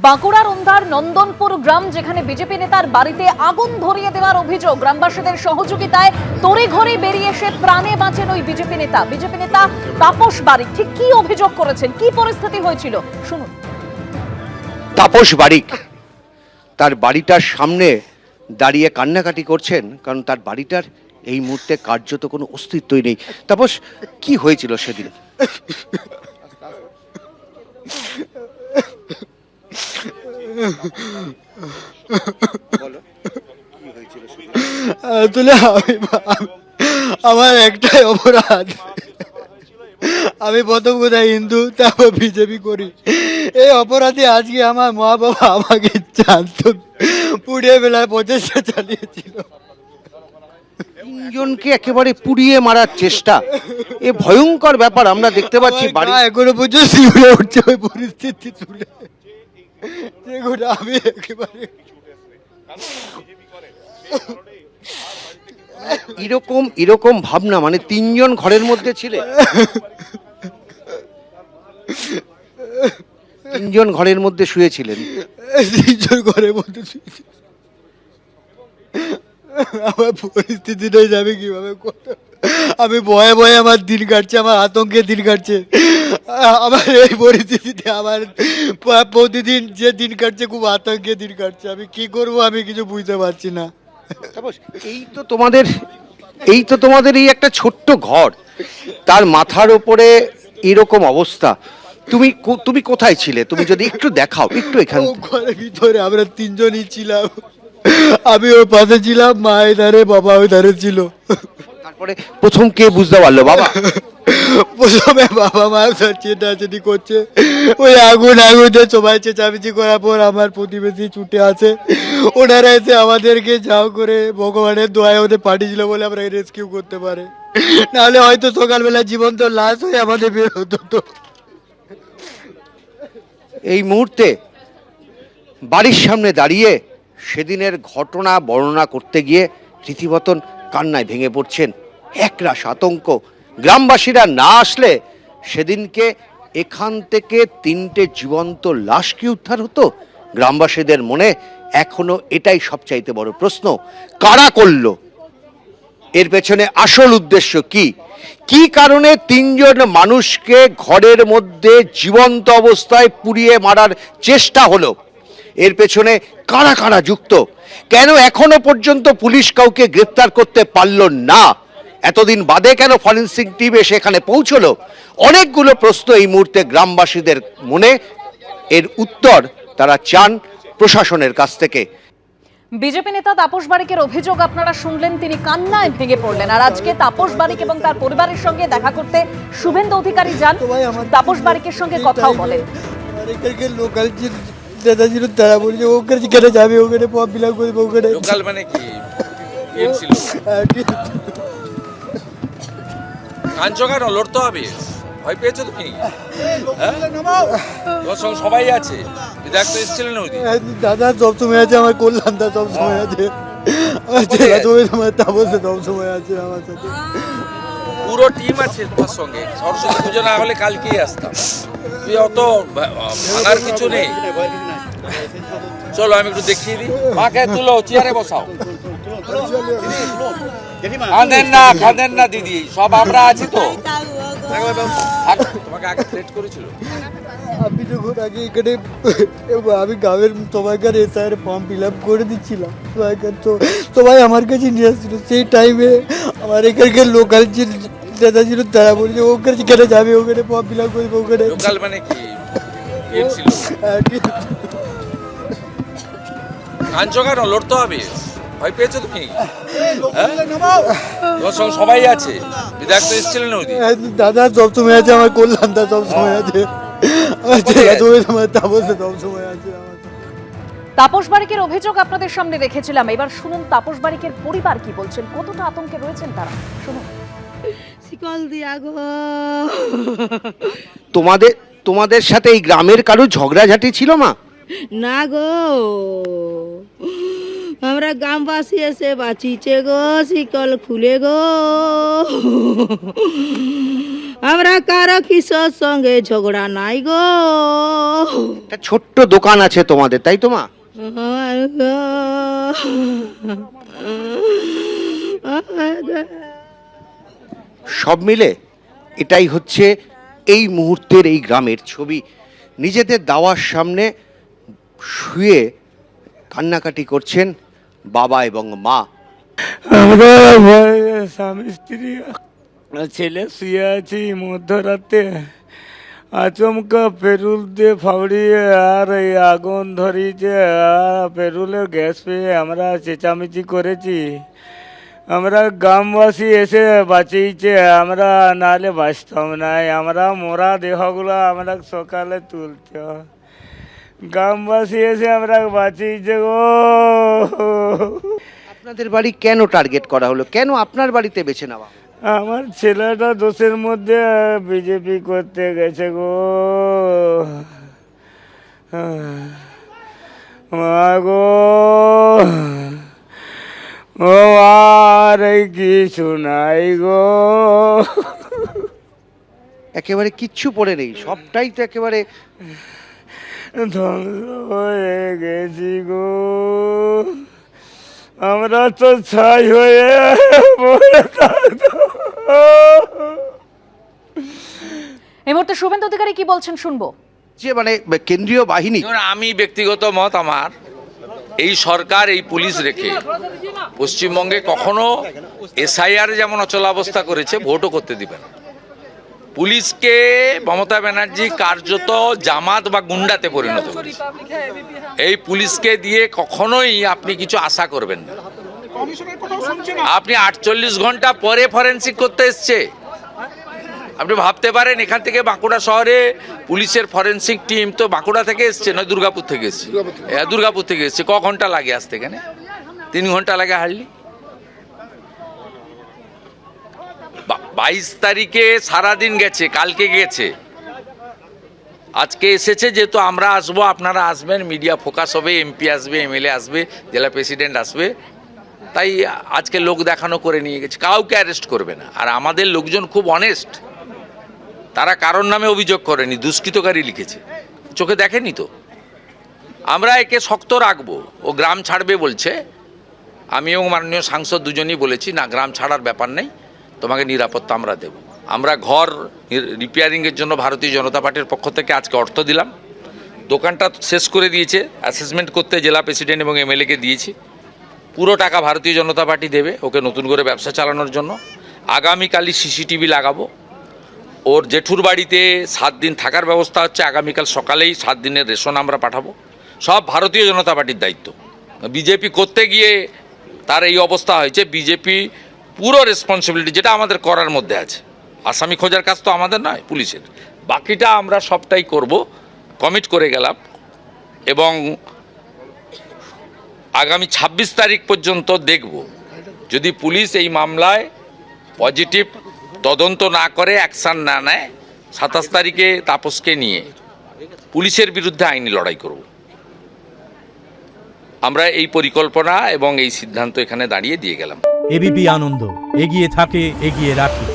বাঁকুড়ার ওন্দার নন্দনপুর গ্রাম, যেখানে বিজেপি নেতার বাড়িতে আগুন ধরিয়ে দেওয়ার অভিযোগ। গ্রামবাসীদের সহযোগিতায় তড়িঘড়ি বেরিয়ে এসে প্রাণে বাঁচেন ওই বিজেপি নেতা তাপস বারিক। ঠিক কি অভিযোগ করেছেন, কি পরিস্থিতি হয়েছিল শুনুন। তাপস বারিক তার বাড়িটার সামনে দাঁড়িয়ে কান্নাকাটি করছেন, কারণ তার বাড়িটার এই মুহূর্তে কার্যত কোনো অস্তিত্বই নেই। তাপস, কি হয়েছিল সেদিন? আসলে আমার একটাই অপরাধ, আমি প্রথম কথা হিন্দু, তারপর বিজেপি করি। এই অপরাধে আজকে আমার মা বাবা আমাকে জানতো পুড়িয়ে বেলায় প্রচেষ্টা চালিয়েছিল। তিনজনকে একেবারে পুড়িয়ে মারার চেষ্টা, এ ভয়ঙ্কর ব্যাপার আমরা দেখতে পাচ্ছি। বাড়ি এখনো পর্যন্ত শিউরে উঠছে ওই পরিস্থিতি তুলে, যেগুলো আমি একেবারে এরকম ভাবনা, মানে তিনজন ঘরের মধ্যে ছিলে, তিনজন ঘরের মধ্যে শুয়েছিলেন। তিনজন ঘরের মধ্যে আমার পরিস্থিতিটাই যাবে কিভাবে, আমি ভয়ে ভয়ে আমার দিন কাটছে, আমার আতঙ্কে দিন কাটছে। আমার এই পরিস্থিতিতে আমার প্রতিদিন যে দিন কাটছে খুব আতঙ্কে দিন কাটছে। আমি কি করব আমি কিছু বুঝতে পারছি না। এই তো তোমাদের এই একটা ছোট্ট ঘর, তার মাথার উপরে এরকম অবস্থা। তুমি কোথায় ছিলে? তুমি যদি একটু দেখাও, একটু এখানে। ঘরের ভিতরে আমরা তিনজনই ছিলাম, আমি ওর পাশে ছিলাম, মা ওই ধারে, বাবা ওই ধারে ছিল। তারপরে প্রথম কে বুঝতে পারলো? বাবা প্রথমে বাবা মা চেটাচেটি করছে, ওই আগুনে সবাই চেঁচামেচি করার পর আমার প্রতিবেশী ছুটে আছে, ওনারা এসে আমাদেরকে যাও করে ভগবানের দোয়ায় ওদের পাঠিয়েছিল বলে আমরা রেস্কিউ করতে পারে, নাহলে হয়তো সকালবেলা জীবন্ত লাশ হয়ে আমাদের বের হতো। এই মুহূর্তে বাড়ির সামনে দাঁড়িয়ে সেদিনের ঘটনা বর্ণনা করতে গিয়ে রীতিমতন কান্নায় ভেঙে পড়ছেন, একরাশ আতঙ্ক। গ্রামবাসীরা না আসলে সেদিনকে এখান থেকে 3টে জীবন্ত লাশ কি উদ্ধার হতো? গ্রামবাসীদের মনে এখনো এটাই সবচাইতে বড় প্রশ্ন, কারা করলো? এর পেছনে আসল উদ্দেশ্য কি? কি কারণে 3জন মানুষকে ঘরের মধ্যে জীবন্ত অবস্থায় পুড়িয়ে মারার চেষ্টা হলো? এর পেছনে কারা কারা যুক্ত? কেন এখনো পর্যন্ত পুলিশ কাউকে গ্রেফতার করতে পারল না? এতদিন বাদে কেন ফরেনসিক টিম এসে এখানে পৌঁছলো? অনেকগুলো প্রশ্ন এই মুহূর্তে গ্রামবাসীদের মনে। এর উত্তর তারা চান প্রশাসনের কাছ থেকে। বিজেপি নেতা তাপস বারিকের অভিযোগ আপনারা শুনলেন, তিনি কান্নায় ভেঙে পড়লেন। আর আজকে তাপস বারিক এবং তার পরিবারের সঙ্গে দেখা করতে শুভেন্দু অধিকারী যান, তাপস বারিকের সঙ্গে কথাও বলেন। লোকাল দাদা ছিল, তারা বলছে ওখানে যেখানে যাবে ওখানে ফর্ম ফিল আপ করবে। ওখানে লোকাল মানে কি ছিল? কাঞ্চ কেন লড়তে হবে? ভয় পেয়েছো তুমি? তোমার সঙ্গে সবাই আছে, বিধায়ক তো এসেছিলেন ওইদিন। দাদা সবসময় আছে, আমার কল্যাণ দা সবসময় আছে, আমার তাপসে সবসময় আছে আমার সাথে। পুরো টিম আছে তোমার সঙ্গে। সরস্বতী পুজো না হলে কালকেই আসতাম। তুই অত ভাঙার কিছু নেই। চলো আমি একটু দেখিয়ে দিই। মাকে তুলো, চেয়ারে বসাও। কাঁদেন না দিদি, সব আমরা আছি তো। তোমাকে আগে থ্রেট করেছিল? আমি যখন আগে এখানে আমি গ্রামের সবাইকার এসআইয়ের ফর্ম ফিল আপ করে দিচ্ছিলাম, সবাই আমার কাছে নিয়ে আসছিল। সেই টাইমে আমার এখানকার লোকাল যে দাদা ছিল, তারা বলছে ওখানে যেখানে যাবে ওখানে ফর্ম ফিল আপ করবে। ওখানে লোকাল মানে কি ছিল? কাঞ্চ কেন লড়তে হবে? ভয় পেয়েছো তুমি? তোমার সঙ্গে সবাই আছে, বিধায়ক তো এসেছিলেন ওইদিন। দাদা সবসময় আছে, আমার কল্যাণ দা সবসময় আছে, আমার তাপসে সবসময় আছে। তাপস বারিকের অভিযোগ আপনাদের সামনে রেখেছিলাম। এবার শুনুন তাপস বারিকের পরিবার কি বলছেন, কতটা আতঙ্কে রয়েছেন তারা, শুনুন। শিকল দিয়া গো, তোমাদের সাথে এই গ্রামের কারো ঝগড়াঝাটি ছিল মা? না গো, আমরা গ্রামবাসী এসে বাঁচিছে গো, শিকল খুলে গো। আমরা কারো কিশোর সঙ্গে ঝগড়া নাই গো। একটা ছোট্ট দোকান আছে তোমাদের, তাই তো মা? আমার গো, আমার গো। সব মিলে এটাই হচ্ছে এই মুহূর্তের এই গ্রামের ছবি। নিজেদের দাওয়ার সামনে শুয়ে কান্নাকাটি করছেন বাবা এবং মা। আমরা স্বামী স্ত্রী ছেলে শুয়ে আছি মধ্যরাতে, আচমকা পেরুল দিয়ে ফাউড়িয়ে আর এই আগুন ধরিয়েছে। পেরুলের গ্যাস পেয়ে আমরা চেঁচামেচি করেছি। আমরা গ্রামবাসী এসে বাঁচিয়েছে, আমরা নাহলে বাঁচতাম নাই। আমরা মরা দেহগুলো আমরা সকালে তুলতে, গ্রামবাসী এসে আমরা বাঁচিয়েছে গো। আপনাদের বাড়ি কেন টার্গেট করা হলো, কেন আপনার বাড়িতে বেছে নেওয়া? আমার ছেলেটা দোষের মধ্যে বিজেপি করতে গেছে গো। মা গো, ও আর কিছু নাই গো। একেবারে কিচ্ছু পড়ে নেই, সবটাই তো একেবারে ধ্বংস হয়ে গেছি গো। আমরা তো ছাই হয়ে পড়ে থাকবো। এই মুহূর্তে শুভেন্দু অধিকারী কি বলছেন শুনবো। যে মানে কেন্দ্রীয় বাহিনী, যেমন আমি ব্যক্তিগত মত আমার, এই সরকার এই পুলিশ রেখে পশ্চিমবঙ্গে কখনো এসআইআর যেমন অচলাবস্থা করেছে, ভোটও করতে দিবেন। পুলিশকে মমতা ব্যানার্জি কার্যত জামাত বা গুন্ডাতে পরিণত করেছে। এই পুলিশকে দিয়ে কখনোই আপনি কিছু আশা করবেন না। আপনি 48 ঘন্টা পরে ফরেনসিক করতে এসছে। আপনি ভাবতে পারেন এখান থেকে বাঁকুড়া শহরে পুলিশের ফরেনসিক টিম তো বাঁকুড়া থেকে এসছে, নয় দুর্গাপুর থেকে এসছে। দুর্গাপুর থেকে এসছে। ক ঘন্টা লাগে আসতে? এখানে 3 ঘন্টা লাগে হার্ডলি। 22 তারিখে সারাদিন গেছে, কালকে গেছে, আজকে এসেছে। যেহেতু আমরা আসবো, আপনারা আসবেন, মিডিয়া ফোকাস হবে, এমপি আসবে, এমএলএ আসবে, জেলা প্রেসিডেন্ট আসবে, তাই আজকে লোক দেখানো করে নিয়ে গেছে। কাউকে অ্যারেস্ট করবে না। আর আমাদের লোকজন খুব অনেস্ট, তারা কারোর নামে অভিযোগ করেনি, দুষ্কৃতকারী লিখেছে, চোখে দেখেনি তো। আমরা একে শক্ত রাখবো। ও গ্রাম ছাড়বে বলছে, আমিও মাননীয় সাংসদ দুজনই বলেছি, না গ্রাম ছাড়ার ব্যাপার নেই, তোমাকে নিরাপত্তা আমরা দেব। আমরা ঘর রিপেয়ারিংয়ের জন্য ভারতীয় জনতা পার্টির পক্ষ থেকে আজকে অর্থ দিলাম। দোকানটা শেষ করে দিয়েছে, অ্যাসেসমেন্ট করতে জেলা প্রেসিডেন্ট এবং এমএলএকে দিয়েছি। পুরো টাকা ভারতীয় জনতা পার্টি দেবে ওকে নতুন করে ব্যবসা চালানোর জন্য। আগামীকালই সিসিটিভি লাগাবো। ওর জেঠুর বাড়িতে 7 দিন থাকার ব্যবস্থা হচ্ছে। আগামীকাল সকালেই 7 দিনের রেশন আমরা পাঠাবো। সব ভারতীয় জনতা পার্টির দায়িত্ব। বিজেপি করতে গিয়ে তার এই অবস্থা হয়েছে। বিজেপি পুরো রেসপন্সিবিলিটি, যেটা আমাদের করার মধ্যে আছে। আসামি খোঁজার কাজ তো আমাদের নয়, পুলিশের। বাকিটা আমরা সবটাই করব, কমিট করে গেলাম। এবং আগামী 26 তারিখ পর্যন্ত দেখব, যদি পুলিশ এই মামলায় পজিটিভ তদন্ত না করে, অ্যাকশান না নেয়, 27 তারিখে তাপসকে নিয়ে পুলিশের বিরুদ্ধে আইনি লড়াই করব। আমরা এই পরিকল্পনা এবং এই সিদ্ধান্ত এখানে দাঁড়িয়ে দিয়ে গেলাম। এবিপি আনন্দ, এগিয়ে থাকে, এগিয়ে রাখে।